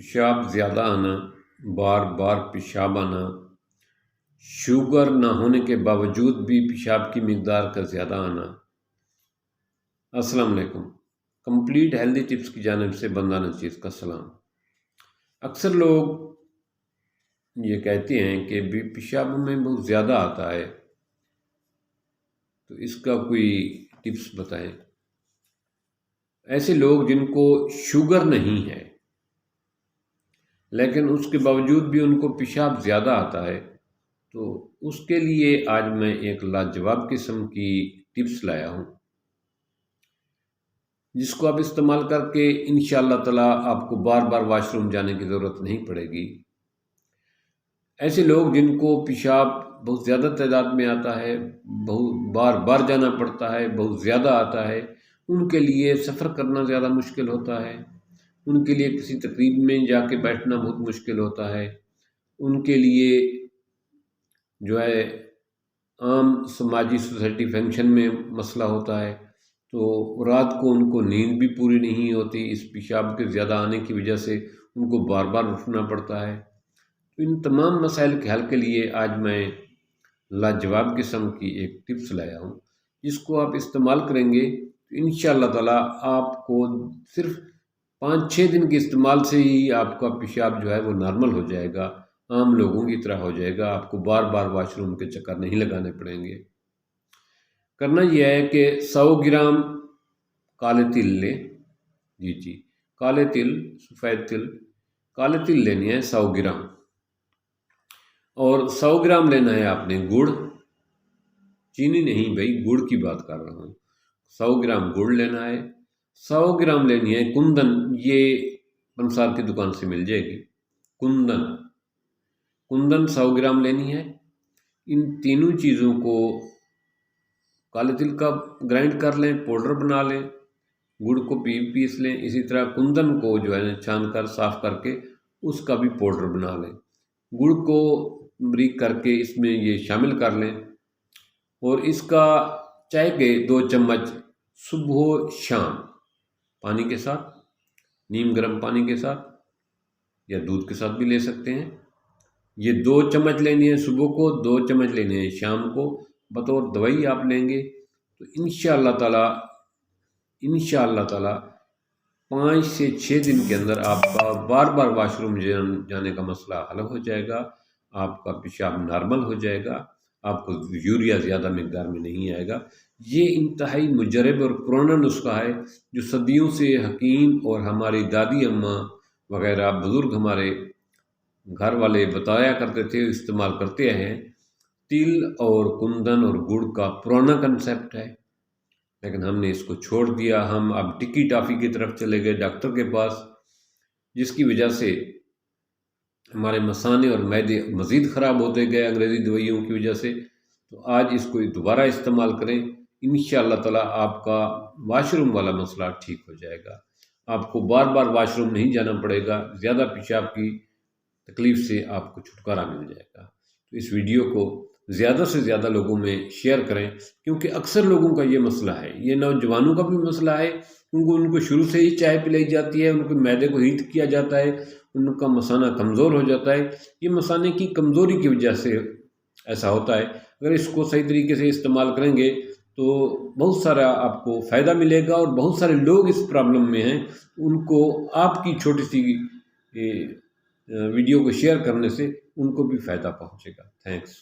पेशाब ज़्यादा आना, बार बार पेशाब आना, शुगर ना होने के बावजूद भी पेशाब की मिकदार का ज़्यादा आना। अस्सलाम वालेकुम। कंप्लीट हेल्दी टिप्स की जानिब से बंदा नज़ीर का सलाम। अक्सर लोग ये कहते हैं कि भी पेशाब में बहुत ज़्यादा आता है, तो इसका कोई टिप्स बताएं। ऐसे लोग जिनको शुगर नहीं है लेकिन उसके बावजूद भी उनको पेशाब ज़्यादा आता है, तो उसके लिए आज मैं एक लाजवाब किस्म की टिप्स लाया हूँ, जिसको आप इस्तेमाल करके इंशाअल्लाह ताला आपको बार बार वॉशरूम जाने की ज़रूरत नहीं पड़ेगी। ऐसे लोग जिनको पेशाब बहुत ज़्यादा तादाद में आता है, बहुत बार बार जाना पड़ता है, बहुत ज़्यादा आता है, उनके लिए सफ़र करना ज़्यादा मुश्किल होता है, उनके लिए किसी तकरीब में जाके बैठना बहुत मुश्किल होता है, उनके लिए जो है आम समाजी सोसाइटी फंक्शन में मसला होता है, तो रात को उनको नींद भी पूरी नहीं होती, इस पेशाब के ज़्यादा आने की वजह से उनको बार बार उठना पड़ता है। तो इन तमाम मसाइल के हल के लिए आज मैं लाजवाब किस्म की एक टिप्स लाया हूँ, जिसको आप इस्तेमाल करेंगे तो इंशाअल्लाह ताला आपको सिर्फ 5-6 दिन के इस्तेमाल से ही आपका पेशाब जो है वो नॉर्मल हो जाएगा, आम लोगों की तरह हो जाएगा। आपको बार बार वॉशरूम के चक्कर नहीं लगाने पड़ेंगे। करना यह है कि 100 ग्राम काले तिल लें। जी, काले तिल, सफ़ेद तिल, काले तिल लेनी है 100 ग्राम। और 100 ग्राम लेना है आपने गुड़, चीनी नहीं भाई, गुड़ की बात कर रहा हूँ। 100 ग्राम गुड़ लेना है। 100 ग्राम लेनी है कुंदन, ये पंसार की दुकान से मिल जाएगी। कुंदन 100 ग्राम लेनी है। इन तीनों चीज़ों को, काले तिल का ग्राइंड कर लें, पाउडर बना लें, गुड़ को पीस लें, इसी तरह कुंदन को जो है छान कर साफ़ करके उसका भी पाउडर बना लें। गुड़ को बारीक करके इसमें ये शामिल कर लें और इसका चाय के 2 चम्मच सुबह शाम पानी के साथ, नीम गर्म पानी के साथ या दूध के साथ भी ले सकते हैं। ये 2 चम्मच लेनी है सुबह को, 2 चम्मच लेने हैं शाम को, बतौर दवाई आप लेंगे तो इंशाअल्लाह ताला 5 से 6 दिन के अंदर आपका बार बार वॉशरूम जाने का मसला हल हो जाएगा, आपका पेशाब नॉर्मल हो जाएगा, आपको यूरिया ज़्यादा मिकदार में नहीं आएगा। ये इंतहाई मुजरब और पुराना नुस्खा है, जो सदियों से हकीम और हमारी दादी अम्मा वगैरह बुज़ुर्ग हमारे घर वाले बताया करते थे, इस्तेमाल करते हैं। तिल और कुंदन और गुड़ का पुराना कंसेप्ट है, लेकिन हमने इसको छोड़ दिया। हम अब टिक्की टाफ़ी की तरफ चले गए डॉक्टर के पास, जिसकी वजह से हमारे मसाने और मैदे मज़ीद ख़राब होते गए अंग्रेज़ी दवाइयों की वजह से। तो आज इसको दोबारा इस्तेमाल करें, इंशाअल्लाह ताला आपका वॉशरूम वाला मसला ठीक हो जाएगा। आपको बार बार वॉशरूम नहीं जाना पड़ेगा, ज़्यादा पेशाब की तकलीफ़ से आपको छुटकारा मिल जाएगा। तो इस वीडियो को ज़्यादा से ज़्यादा लोगों में शेयर करें, क्योंकि अक्सर लोगों का ये मसला है, ये नौजवानों का भी मसला है, क्योंकि उनको शुरू से ही चाय पिलाई जाती है, उनके मैदे को हीट किया जाता है, उनका मसाना कमज़ोर हो जाता है। ये मसाने की कमज़ोरी की वजह से ऐसा होता है। अगर इसको सही तरीके से इस्तेमाल करेंगे तो बहुत सारा आपको फ़ायदा मिलेगा, और बहुत सारे लोग इस प्रॉब्लम में हैं, उनको आपकी छोटी सी वीडियो को शेयर करने से उनको भी फ़ायदा पहुँचेगा। थैंक्स।